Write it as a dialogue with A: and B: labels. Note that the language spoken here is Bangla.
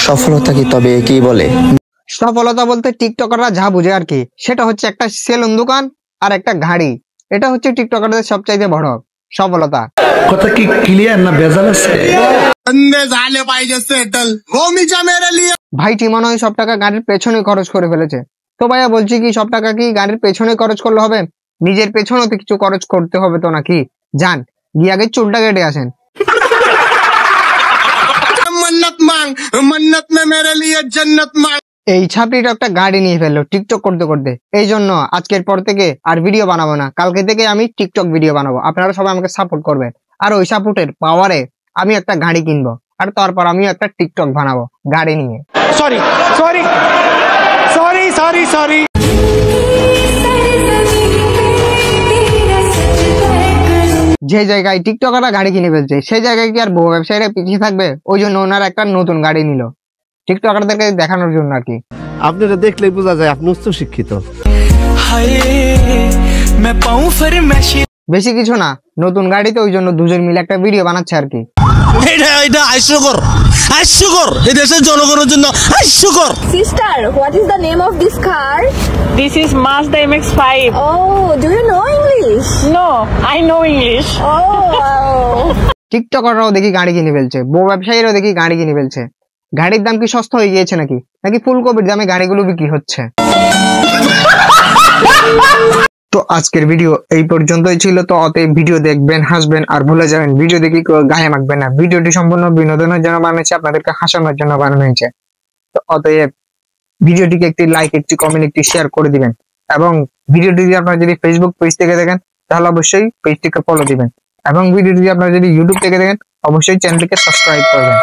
A: সফলতা কি তবে কি বলে?
B: সফলতা বলতে টিকটকাররা যা বুঝে আর কি, সেটা হচ্ছে একটা সেলুন দোকান আর একটা গাড়ি। এটা হচ্ছে টিকটকারদের সবচাইতে বড় সফলতা।
C: কথা কি ক্লিয়ার না ভেজাল আছে?
B: ভাইটি মনে হয় সব টাকা গাড়ির পেছনে খরচ করে ফেলেছে। তো ভাইয়া বলছি কি, সব টাকা কি গাড়ির পেছনে খরচ করলে হবে? নিজের পেছনেও তো কিছু খরচ করতে হবে তো নাকি? যান গিয়ে আগে চুলটা কেটে আসেন। এই ছাত্রীটা একটা গাড়ি নিয়ে ফেললো টিকটক করতে করতে। এই জন্য আজকের পর থেকে আর ভিডিও বানাবো না, কালকে থেকে আমি টিকটক ভিডিও বানাবো। আপনারা সবাই আমাকে সাপোর্ট করবেন, আর ওই সাপোর্টের পাওয়ারে আমি একটা গাড়ি কিনবো, আর তারপর আমি একটা টিকটক বানাবো গাড়ি নিয়ে।
D: Sorry sorry sorry sorry sorry.
B: যে জায়গায় টিকটকাররা গাড়ি কিনে ফেলছে, সেই জায়গায় কি আর বউ ব্যবসায়ীরা পিছিয়ে থাকবে? ওই জন্য ওনারা একটা নতুন গাড়ি নিল টিকটকারদেরকে দেখানোর জন্য আর কি।
C: আপনারা দেখলেই বোঝা যায় আপনি উচ্চ শিক্ষিত।
B: বেশি কিছু না, নতুন গাড়িতে ওই জন্য দুজন মিলে একটা ভিডিও বানাচ্ছে আর কি।
E: এটা হাস্যকর, হাস্যকর এই দেশের জনগণের জন্য হাস্যকর।
F: Sister, what is the name of this car?
G: This is Mazda MX-5.
F: Oh, do you know English?
G: No, I know English.
F: Oh, wow.
B: টিকটকাররাও দেখি গাড়ি কিনে ফেলছে, বউ ব্যবসায়ীরাও দেখি গাড়ি কিনে ফেলছে। গাড়ির দাম কি সস্তা হয়ে গিয়েছে নাকি? নাকি ফুলকপির দামে গাড়িগুলো বিক্রি হচ্ছে? তো আজকের ভিডিও এই পর্যন্তই ছিল। তো অতএব ভিডিও দেখবেন, হাসবেন আর ভুলে যাবেন। ভিডিও দেখি গায়ে মাখবেন না। ভিডিওটি সম্পূর্ণ বিনোদনের জন্য বানানো, আপনাদেরকে হাসানোর জন্য বানানো হয়েছে। তো অতএব ভিডিওটিকে একটি লাইক, একটি কমেন্ট, একটি শেয়ার করে দিবেন। এবং ভিডিওটি যদি আপনারা যদি ফেসবুক পেজ থেকে দেখেন তাহলে অবশ্যই পেজটিকে ফলো দিবেন। এবং ভিডিওটি আপনারা যদি ইউটিউব থেকে দেখেন অবশ্যই চ্যানেলটিকে সাবস্ক্রাইব করবেন।